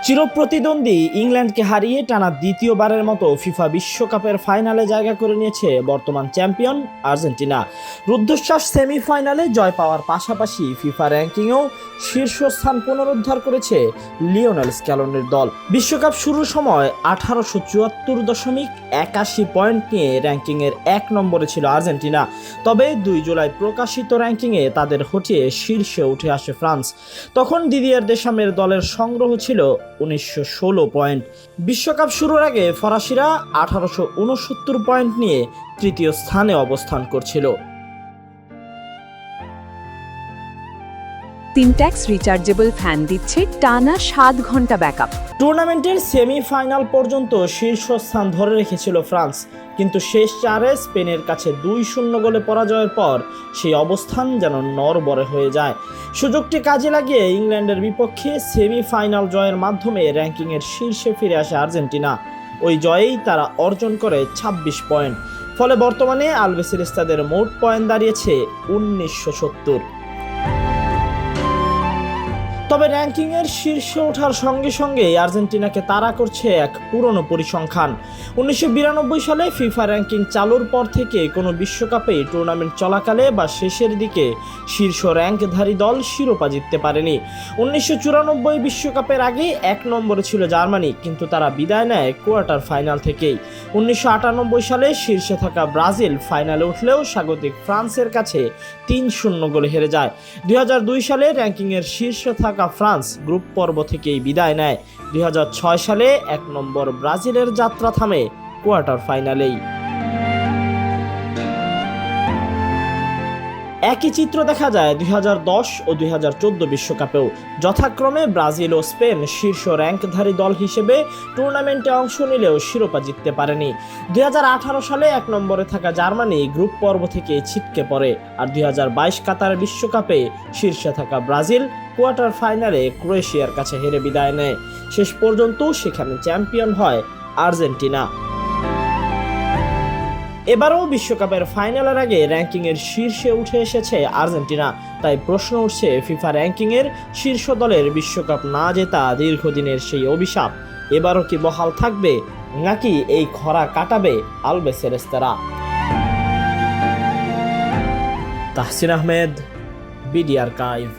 চিরপ্রতিদ্বন্দ্বী ইংল্যান্ডকে হারিয়ে টানা দ্বিতীয়বারের মতো ফিফা বিশ্বকাপের ফাইনালে জায়গা করে নিয়েছে বর্তমান চ্যাম্পিয়ন আর্জেন্টিনা। রুদ্ধশ্বাস সেমিফাইনালে জয় পাওয়ার পাশাপাশি ফিফা র্যাঙ্কিংয়েও শীর্ষস্থান পুনরুদ্ধার করেছে লিওনেল স্ক্যালোনির দল। বিশ্বকাপ শুরুর সময় 1874.81 পয়েন্ট নিয়ে র্যাঙ্কিংয়ের 1 নম্বরে ছিল আর্জেন্টিনা। তবে 2 জুলাই প্রকাশিত র্যাঙ্কিংয়ে তাদের হটিয়ে শীর্ষে উঠে আসে ফ্রান্স। তখন দিদিয়ের দেশামের দলের সংগ্রহ ছিল 1916 পয়েন্ট। বিশ্বকাপ শুরুর আগে ফরাসিরা 1869 পয়েন্ট নিয়ে তৃতীয় স্থানে অবস্থান করছিল। সিনট্যাক্স রিচার্জেবল ফ্যান দিচ্ছে টানা 7 ঘন্টা ব্যাকআপ। টুর্নামেন্টের সেমিফাইনাল পর্যন্ত শীর্ষস্থান ধরে রেখেছিল ফ্রান্স, কিন্তু শেষ 4-এ স্পেনের কাছে 2-0 গোলে পরাজয়ের পর সেই অবস্থান যেন নড়বড়ে হয়ে যায়। সুযোগটি কাজে লাগিয়ে ইংল্যান্ডের বিপক্ষে সেমিফাইনাল জয়ের মাধ্যমে র্যাঙ্কিংয়ের শীর্ষে ফিরে আসে আর্জেন্টিনা। ওই জয়েই তারা অর্জন করে 26 পয়েন্ট। ফলে বর্তমানে আলবিসেলেস্তাদের মোট পয়েন্ট দাঁড়িয়েছে 1970। তবে র্যাঙ্কিংয়ের শীর্ষে ওঠার সঙ্গে সঙ্গে আর্জেন্টিনাকে তাড়া করছে এক পুরনো পরিসংখ্যান। 1992 সালে ফিফা র্যাঙ্কিং চালুর পর থেকে কোনো বিশ্বকাপে টুর্নামেন্ট চলাকালে বা শেষের দিকে শীর্ষ র্যাঙ্কধারী দল শিরোপা জিততে পারেনি। 1994 বিশ্বকাপের আগে 1 নম্বরে ছিল জার্মানি, কিন্তু তারা বিদায় নেয় কোয়ার্টার ফাইনাল থেকেই। 1998 সালে শীর্ষে থাকা ব্রাজিল ফাইনালে উঠলেও স্বাগতিক ফ্রান্সের কাছে 3-0 গোলে হেরে যায়। 2002 সালে র্যাঙ্কিংয়ের শীর্ষে থাকা ফ্রান্স গ্রুপ পর্ব থেকেই বিদায় নেয়। 2006 সালে 1 নম্বর ব্রাজিলের যাত্রা থামে কোয়ার্টার ফাইনালেই। একই চিত্র দেখা যায় 2010 ও 2014 বিশ্বকাপেও। যথাক্রমে ব্রাজিল ও স্পেন শীর্ষ র্যাঙ্কধারী দল হিসেবে টুর্নামেন্টে অংশ নিলেও শিরোপা জিততে পারেনি। 2018 সালে 1 নম্বরে থাকা জার্মানি গ্রুপ পর্ব থেকে ছিটকে পড়ে, আর 2022 কাতার বিশ্বকাপে শীর্ষে থাকা ব্রাজিল কোয়ার্টার ফাইনালে ক্রোয়েশিয়ার কাছে হেরে বিদায় নেয়। শেষ পর্যন্ত সেখানে চ্যাম্পিয়ন হয় আর্জেন্টিনা। এবারও বিশ্বকাপের ফাইনালের আগে র্যাঙ্কিংয়ের শীর্ষে উঠে এসেছে আর্জেন্টিনা। তাই প্রশ্ন উঠছে, ফিফা র্যাঙ্কিংয়ের শীর্ষ দলের বিশ্বকাপ না জেতা দীর্ঘদিনের সেই অভিশাপ এবারও কি বহাল থাকবে, নাকি এই খরা কাটাবে আলবিসেলেস্তারা? Tahsin Ahmed, BD archive.